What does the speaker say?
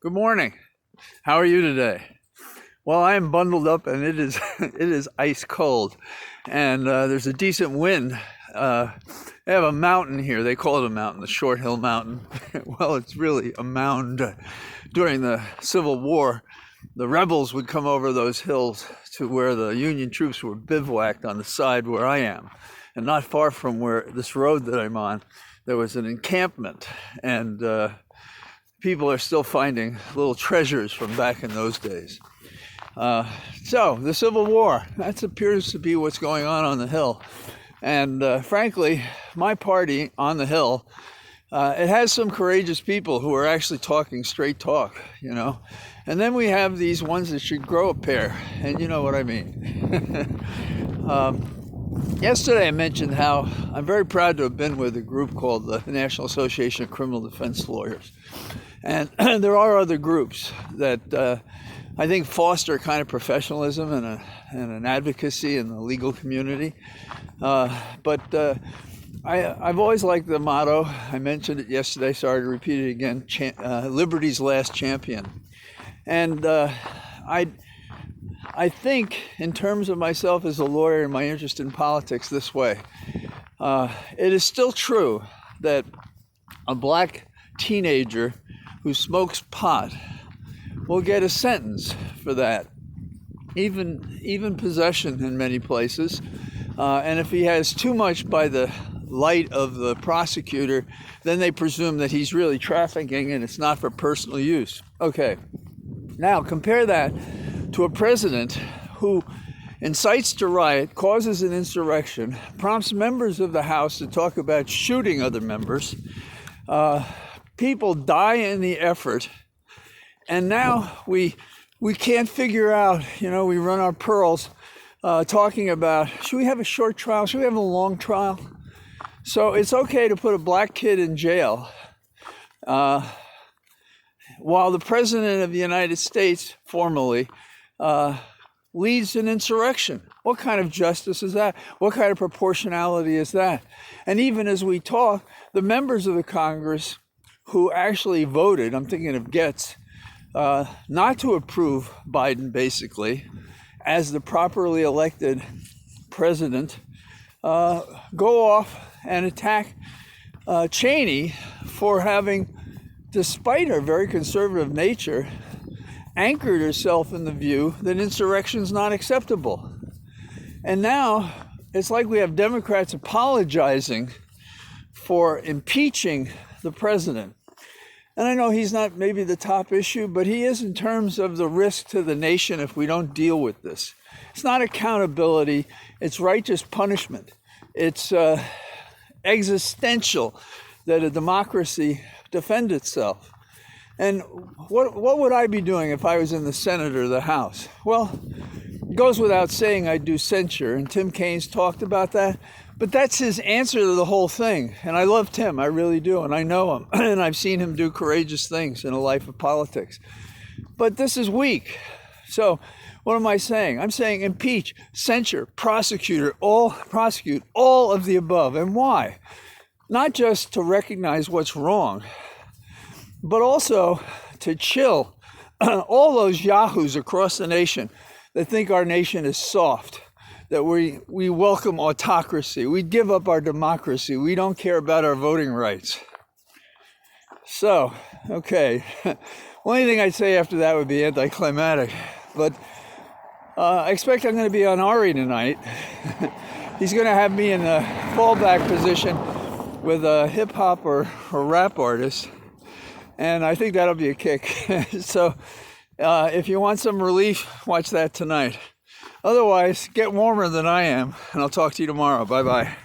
Good morning. How are you today? Well, I am bundled up and it is it is ice cold, and there's a decent wind. They have a mountain here. They call it a mountain, the Short Hill Mountain. Well, it's really a mound. During the Civil War, the rebels would come over those hills to where the Union troops were bivouacked on the side where I am, and not far from where this road that I'm on, there was an encampment, and people are still finding little treasures from back in those days. So the Civil War, that appears to be what's going on the Hill. And frankly, my party on the Hill, it has some courageous people who are actually talking straight talk, you know. And then we have these ones that should grow a pair, and you know what I mean. Yesterday I mentioned how I'm very proud to have been with a group called the National Association of Criminal Defense Lawyers. And there are other groups that I think foster kind of professionalism and an advocacy in the legal community. But I've always liked the motto. I mentioned it yesterday, sorry to repeat it again, Liberty's Last Champion. And I think in terms of myself as a lawyer and my interest in politics this way, it is still true that a black teenager who smokes pot will get a sentence for that, even possession in many places. And if he has too much by the light of the prosecutor, then they presume that he's really trafficking and it's not for personal use. Okay, now compare that to a president who incites to riot, causes an insurrection, prompts members of the House to talk about shooting other members. People die in the effort, and now we can't figure out, you know, we run our pearls talking about, should we have a short trial? Should we have a long trial? So it's okay to put a black kid in jail while the President of the United States, formally, leads an insurrection. What kind of justice is that? What kind of proportionality is that? And even as we talk, the members of the Congress who actually voted, I'm thinking of Getz, not to approve Biden, basically, as the properly elected president, go off and attack Cheney for having, despite her very conservative nature, anchored herself in the view that insurrection is not acceptable. And now it's like we have Democrats apologizing for impeaching the president. And I know he's not maybe the top issue, but he is in terms of the risk to the nation if we don't deal with this. It's not accountability, it's righteous punishment. It's existential that a democracy defend itself. And what would I be doing if I was in the Senate or the House? Well, it goes without saying I'd do censure, and Tim Kaine's talked about that. But that's his answer to the whole thing. And I love Tim, I really do, and I know him. And I've seen him do courageous things in a life of politics. But this is weak. So what am I saying? I'm saying impeach, censure, prosecute all of the above. And why? Not just to recognize what's wrong, but also to chill all those yahoos across the nation that think our nation is soft, that we welcome autocracy, we give up our democracy, we don't care about our voting rights. So, okay, only thing I'd say after that would be anticlimactic, but I expect I'm going to be on Ari tonight. He's going to have me in a fallback position with a hip-hop or rap artist, and I think that'll be a kick. So if you want some relief, watch that tonight. Otherwise, get warmer than I am, and I'll talk to you tomorrow. Bye-bye.